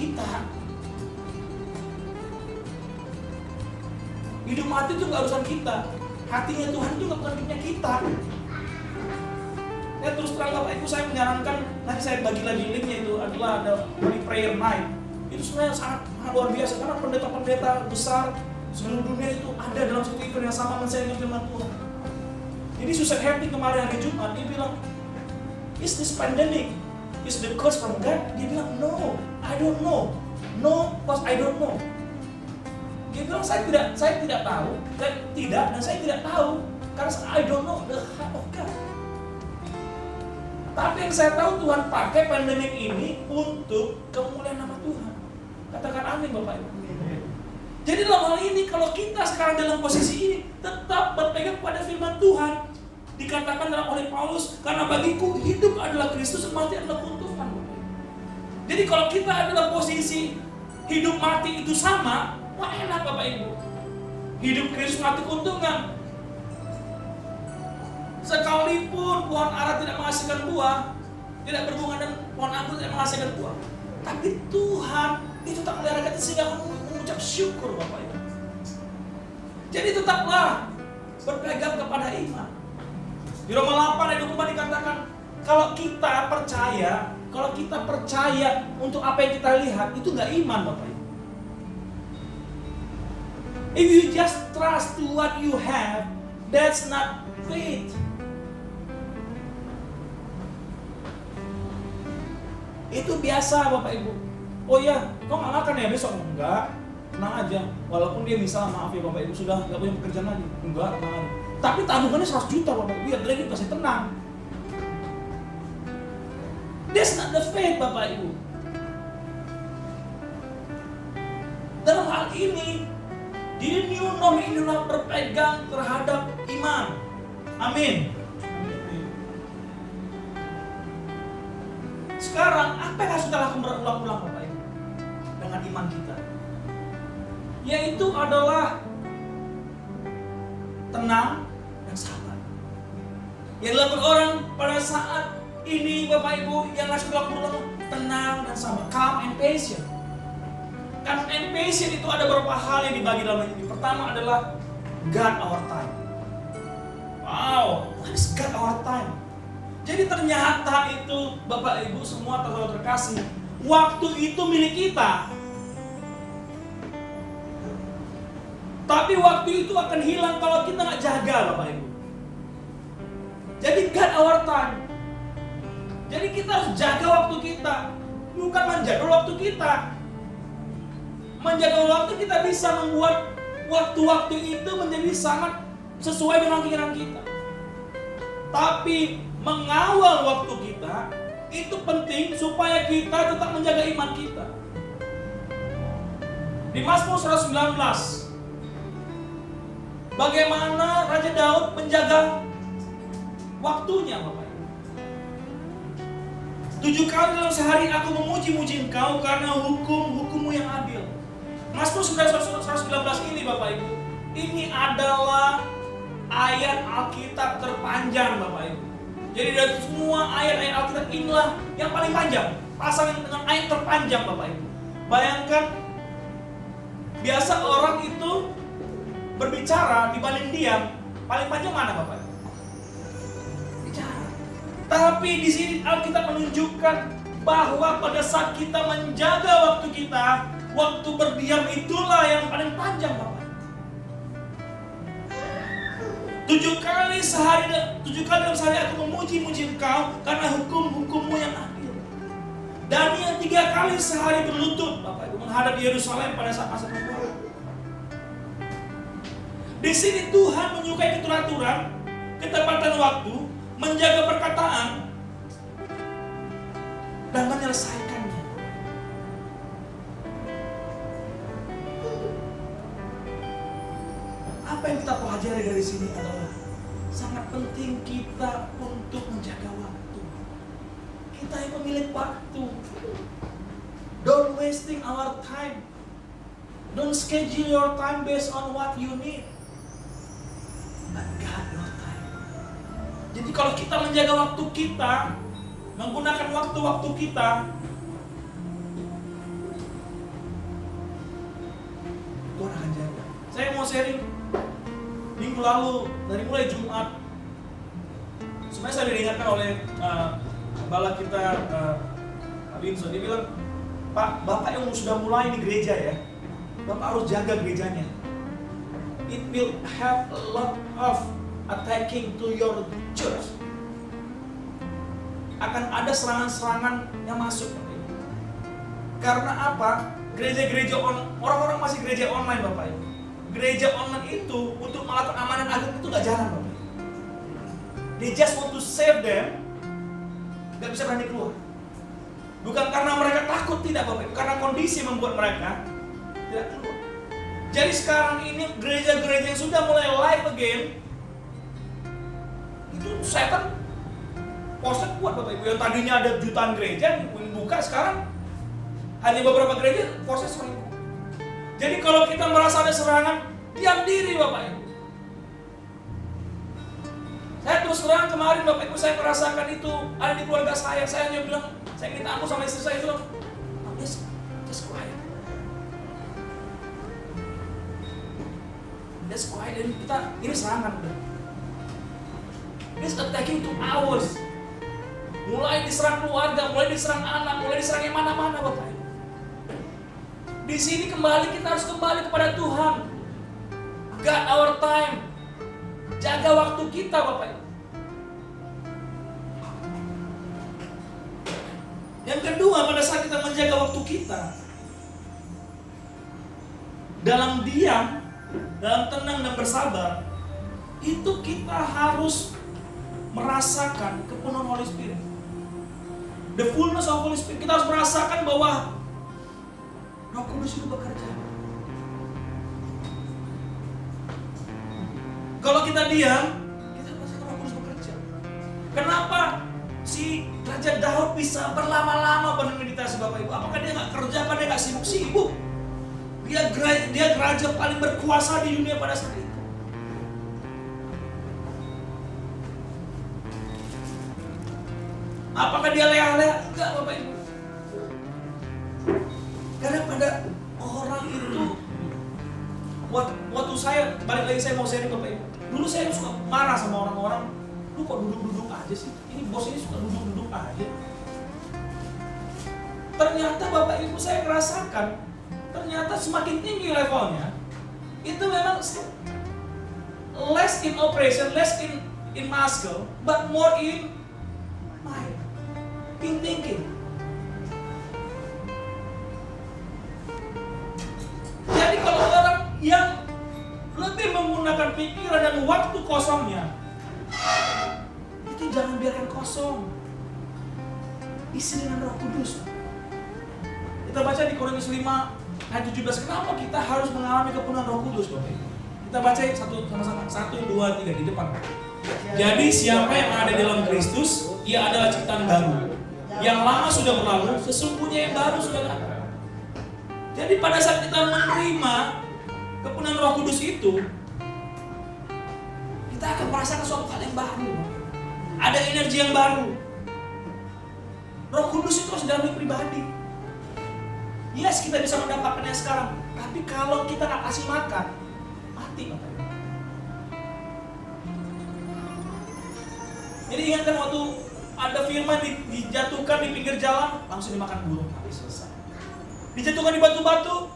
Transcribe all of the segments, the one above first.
kita. Hidup mati itu gak urusan kita. Hatinya Tuhan itu gak bukan hidupnya kita. Ya terus terang Bapak Ibu, saya menyarankan, nanti saya bagi lagi linknya, itu adalah ada Holy Prayer Night. Itu sebenarnya sangat luar biasa, karena pendeta-pendeta besar seluruh dunia itu ada dalam satu event yang sama mensampaikan firman Tuhan. Jadi Susan Happy kemarin hari Jumat, dia bilang, is this pandemic? Is the curse from God? Dia bilang, no, I don't know. No, because I don't know. Dia bilang, saya tidak tahu, dan saya tidak tahu, karena I don't know the heart of God. Tapi yang saya tahu, Tuhan pakai pandemik ini untuk kemuliaan nama Tuhan. Katakan amin Bapak Ibu. Jadi dalam hal ini, kalau kita sekarang dalam posisi ini, tetap berpegang pada firman Tuhan. Dikatakan oleh Paulus, karena bagiku hidup adalah Kristus, mati adalah keuntungan. Jadi kalau kita adalah posisi hidup mati itu sama, wah enak Bapak Ibu. Hidup Kristus, mati keuntungan. Sekalipun pohon ara tidak menghasilkan buah, tidak berbunga, dan pohon anggur tidak menghasilkan buah, tapi Tuhan itu tak melihara kita sehingga mengucap syukur Bapak Ibu. Jadi tetaplah berpegang kepada iman. Di Roma 8 ayat 24 dikatakan, kalau kita percaya untuk apa yang kita lihat, itu nggak iman Bapak Ibu. If you just trust to what you have, that's not faith. Itu biasa Bapak Ibu. Oh ya, kok nggak makan ya besok? Enggak, tenang aja. Walaupun dia misal, maaf ya Bapak Ibu, sudah nggak punya pekerjaan lagi. Enggak, tenang aja. Tapi tabungannya 100 juta Bapak Ibu, biar dia pasti tenang. That's not the faith Bapak Ibu. Dalam hal ini, di new norm inilah berpegang terhadap iman. Amin. Sekarang, apa yang harus kita lakukan berulang-ulang Bapak Ibu dengan iman kita? Yaitu adalah tenang dan sabar. Yang dilakukan orang pada saat ini Bapak Ibu, yang harus kita lakukan berulang-ulang, tenang dan sabar, calm and patient. Calm and patient itu ada beberapa hal yang dibagi dalam ini. Pertama adalah God our time. Wow, what is God our time? Jadi ternyata itu Bapak Ibu semua terkasih, waktu itu milik kita. Tapi waktu itu akan hilang kalau kita nggak jaga Bapak Ibu. Jadi God our time. Jadi kita harus jaga waktu kita, bukan menjaga waktu kita. Menjaga waktu kita bisa membuat waktu-waktu itu menjadi sangat sesuai dengan keinginan kita. Tapi mengawal waktu kita itu penting supaya kita tetap menjaga iman kita. Di Mazmur 119, bagaimana Raja Daud menjaga waktunya Bapak Ibu. 7 kali dalam sehari aku memuji-muji Engkau karena hukum-hukum-Mu yang adil. Mazmur 119 ini Bapak Ibu, ini adalah ayat Alkitab terpanjang Bapak Ibu. Jadi dari semua ayat-ayat Alkitab inilah yang paling panjang, pasangan dengan ayat terpanjang Bapak Ibu. Bayangkan, biasa orang itu berbicara dibanding diam, paling panjang mana Bapak Ibu? Bicara. Tapi di sini Alkitab menunjukkan bahwa pada saat kita menjaga waktu kita, waktu berdiam itulah yang paling panjang Bapak. 7 kali dalam sehari aku memuji-muji Engkau karena hukum-hukum-Mu yang adil. Daniel 3 kali sehari berlutut Bapak Ibu menghadap Yerusalem pada saat masa pembuangan. Di sini Tuhan menyukai keteraturan, ketepatan waktu, menjaga perkataan, dan menyelesaikannya. Apa yang kita pelajari dari sini adalah sangat penting kita untuk menjaga waktu. Kita yang pemilik waktu. Don't wasting our time. Don't schedule your time based on what you need, but God your time. Jadi kalau kita menjaga waktu kita, menggunakan waktu-waktu kita, sharing minggu lalu dari mulai Jumat. Sebenarnya saya diingatkan oleh kepala kita Winson. Dia bilang, Pak, Bapak yang sudah mulai di gereja ya, Bapak harus jaga gerejanya. It will have a lot of attacking to your church. Akan ada serangan-serangan yang masuk. Karena apa? Gereja-gereja orang-orang masih gereja online, Bapak Ibu. Gereja online itu untuk melakukan amanat agung itu nggak jalan, Bapak Ibu. They just want to save them, nggak bisa berani keluar. Bukan karena mereka takut, tidak, Bapak Ibu, karena kondisi membuat mereka tidak keluar. Jadi sekarang ini gereja-gereja yang sudah mulai live again, itu setan poster kuat, Bapak Ibu. Yang tadinya ada jutaan gereja yang buka, sekarang hanya beberapa gereja proses 1.000. Jadi kalau kita merasa ada serangan, diam diri, Bapak Ibu. Saya terus terang kemarin, Bapak Ibu, saya merasakan itu ada di keluarga saya. Saya hanya bilang, saya minta ampun sama istri saya, bilang, just quiet. Just quiet. Dan kita, ini serangan udah. This attacking to ours. Mulai diserang keluarga, mulai diserang anak, mulai diserang yang mana-mana, Bapak Ibu. Di sini kembali kita harus kembali kepada Tuhan. God our time. Jaga waktu kita, Bapak Ibu. Yang kedua, pada saat kita menjaga waktu kita, dalam diam, dalam tenang dan bersabar, itu kita harus merasakan kepenuhan Holy Spirit. The fullness of Holy Spirit. Kita harus merasakan bahwa Roh Kudus itu bekerja. Kalau kita diam, kita merasakan Roh Kudus bekerja. Kenapa si Raja Daud bisa berlama-lama bermeditasi, Bapak Ibu? Apakah dia nggak kerja? Apakah dia nggak sibuk-sibuk? Dia raja paling berkuasa di dunia pada saat itu. Apakah dia leha-leha? Enggak, Bapak Ibu. Karena pada orang itu, waktu saya, balik lagi saya mau sharing, Bapak Ibu. Dulu saya suka marah sama orang-orang, lu kok duduk-duduk aja sih? Ini bos ini suka duduk-duduk aja. Ternyata Bapak Ibu saya merasakan, ternyata semakin tinggi levelnya, itu memang less in operation, less in muscle, but more in mind. In thinking. Jadi kalau orang yang lebih menggunakan pikiran dan waktu kosongnya, itu jangan biarkan kosong. Isi dengan Roh Kudus. Kita baca di Korintus 5 ayat 17, kenapa kita harus mengalami kepenuhan Roh Kudus, Bapak Ibu? Kita baca satu sama-sama. 1, 2, 3 di depan. Jadi siapa yang ada dalam Kristus, ia adalah ciptaan baru. Yang lama sudah berlalu, sesungguhnya yang baru sudah datang. Jadi pada saat kita menerima kepenuhan Roh Kudus itu, kita akan merasakan suatu hal yang baru. Ada energi yang baru. Roh Kudus itu harus dalam hidup pribadi. Yes, kita bisa mendapatkannya sekarang, tapi kalau kita nggak kasih makan, mati, Bapak. Jadi ingatkan waktu ada firman dijatuhkan di pinggir jalan, langsung dimakan burung, habis selesai. Dijatuhkan di batu-batu,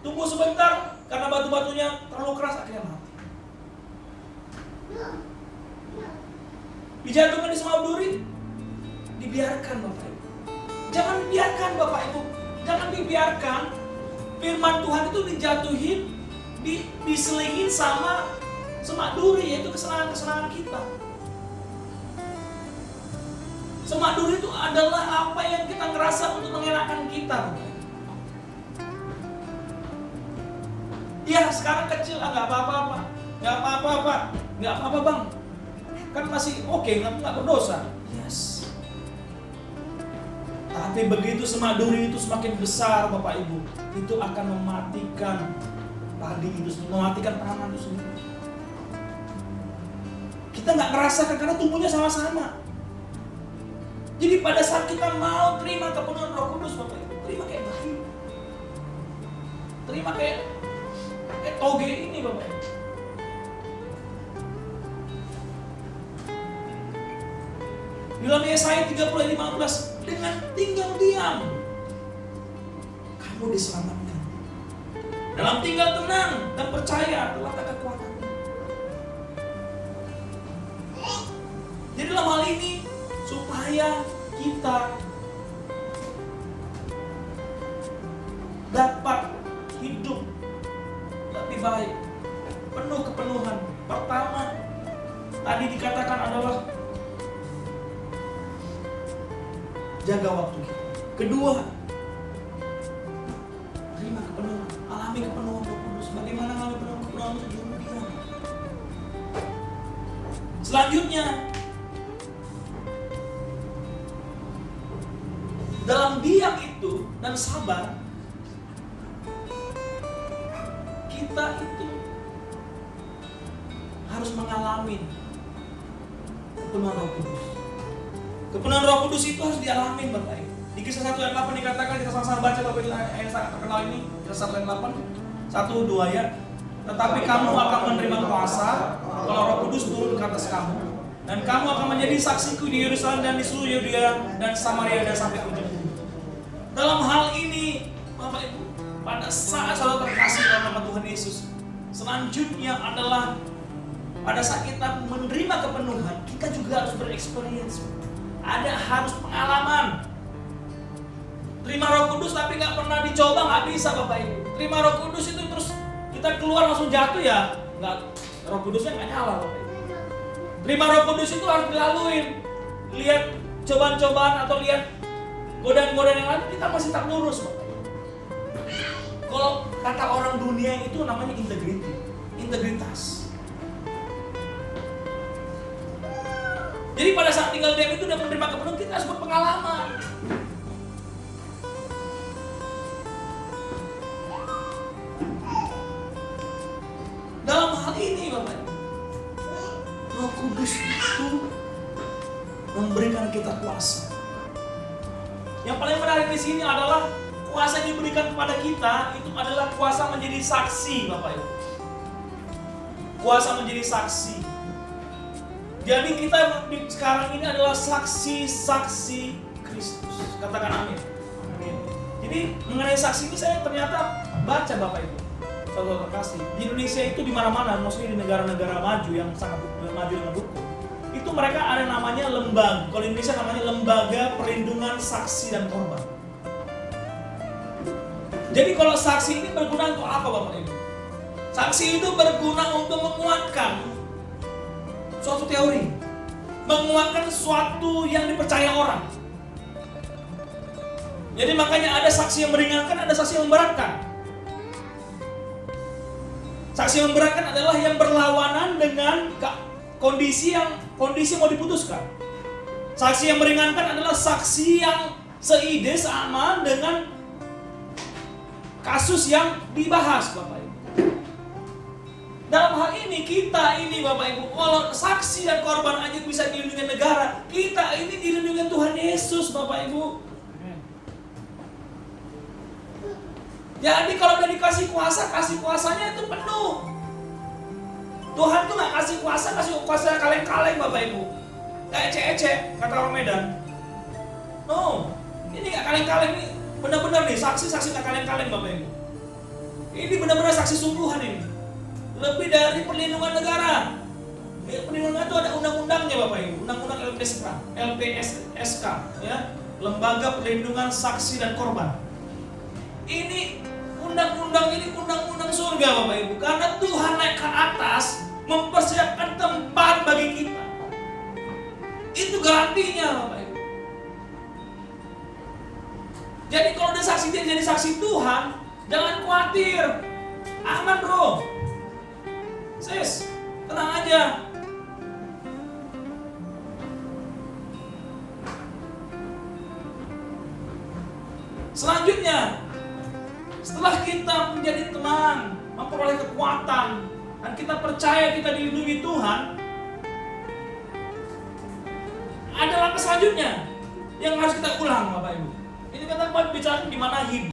tunggu sebentar, karena batu-batunya terlalu keras, akhirnya mati. Dijatuhkan di semau duri, dibiarkan, Bapak Ibu. Jangan dibiarkan, Bapak Ibu. Jangan dibiarkan firman Tuhan itu dijatuhin, diselingin sama semak duri, yaitu kesenangan-kesenangan kita. Semak duri itu adalah apa yang kita ngerasa untuk mengenakan kita. Ya sekarang kecil, nggak apa-apa, nggak apa-apa, nggak apa-apa bang, kan masih oke, nggak berdosa. Yes. Tapi begitu semak duri itu semakin besar, Bapak Ibu, itu akan mematikan padi itu sendiri, mematikan tanaman itu sendiri. Kita nggak ngerasakan karena tumbuhnya sama-sama. Jadi pada saat kita mau terima kepenuhan Roh Kudus, Bapak Ibu, terima kayak bayi. Terima kayak toge ini Bapak Ibu. Dalam Yesaya 30:15, dengan tinggal diam kamu diselamatkan. Dalam tinggal tenang dan percaya terletak kekuatan. Jadi dalam hal ini supaya kita dapat hidup lebih baik, penuh kepenuhan. Pertama, tadi dikatakan adalah jaga waktu kita. Kedua, terima kepenuhan, alami kepenuhan Roh Kudus. Bagaimana alami kepenuhan Roh Kudus? Selanjutnya, dalam diam itu dan sabar, kita itu harus mengalami kepenuhan Roh Kudus. Kepenuhan Roh Kudus itu harus dialami Bapak Ibu. Di Kisah 1 ayat 8 dikatakan, kita sama-sama baca Bapak Ibu ayat sangat terkenal ini, Kisah 1 ayat 8, 1-2 ya. Tetapi kamu akan menerima kuasa kalau Roh Kudus turun ke atas kamu, dan kamu akan menjadi saksiku di Yerusalem dan di seluruh Yudea dan Samaria dan sampai ujung bumi. Dalam hal ini Bapak Ibu, pada saat saudara terkasih dalam nama Tuhan Yesus, selanjutnya adalah pada saat kita menerima kepenuhan, kita juga harus bereksperience. Ada harus pengalaman. Terima Roh Kudus tapi nggak pernah dicoba, nggak bisa Bapak Ibu. Terima Roh Kudus itu terus kita keluar langsung jatuh ya, nggak, Roh Kudusnya nggak nyala Bapak Ibu. Terima Roh Kudus itu harus dilaluin. Lihat cobaan-cobaan atau lihat godaan-godaan yang lain, kita masih tak lurus Bapak Ibu. Kalau kata orang dunia itu namanya integritas. Jadi pada saat tinggal diam itu dan menerima kepenuhan, kita harus berpengalaman. Dalam hal ini Bapak Ibu, Roh Kudus itu memberikan kita kuasa. Yang paling menarik di sini adalah kuasa yang diberikan kepada kita itu adalah kuasa menjadi saksi Bapak Ibu. Kuasa menjadi saksi. Jadi kita sekarang ini adalah saksi-saksi Kristus. Katakan amin. Amin. Jadi mengenai saksi ini saya ternyata baca Bapak Ibu, saudara terkasih. Di Indonesia itu di mana-mana, maksudnya di negara-negara maju yang sangat maju dengan hukum, itu mereka ada namanya lembaga. Kalau di Indonesia namanya Lembaga Perlindungan Saksi dan Korban. Jadi kalau saksi ini berguna untuk apa Bapak Ibu? Saksi itu berguna untuk menguatkan suatu teori, menguatkan sesuatu yang dipercaya orang. Jadi makanya ada saksi yang meringankan, ada saksi yang memberatkan. Saksi yang memberatkan adalah yang berlawanan dengan kondisi mau diputuskan. Saksi yang meringankan adalah saksi yang seide sama dengan kasus yang dibahas Bapak Ibu. Dalam hal ini kita ini Bapak Ibu, kalau saksi dan korban aja bisa dilindungi negara, kita ini dilindungi Tuhan Yesus Bapak Ibu. Jadi kalau udah dikasih kuasa, kasih kuasanya itu penuh. Tuhan tuh gak kasih kuasa kaleng-kaleng Bapak Ibu. Gak ece-ece, kata orang Medan. No, ini gak kaleng-kaleng, ini benar-benar nih, saksi-saksi gak kaleng-kaleng Bapak Ibu. Ini benar-benar saksi sungguhan ini. Lebih dari perlindungan negara. Perlindungan itu ada undang-undangnya Bapak Ibu, undang-undang LPSK, ya, Lembaga Perlindungan Saksi dan Korban. Ini undang-undang surga Bapak Ibu, karena Tuhan naik ke atas mempersiapkan tempat bagi kita. Itu garantinya Bapak Ibu. Jadi kalau udah saksi jadi saksi Tuhan, jangan khawatir, aman bro. Sis, tenang aja. Selanjutnya, setelah kita menjadi tenang, memperoleh kekuatan, dan kita percaya kita dilindungi Tuhan, ada langkah selanjutnya yang harus kita ulang Bapak Ibu. Ini kata Bapak bicara di mana hidup.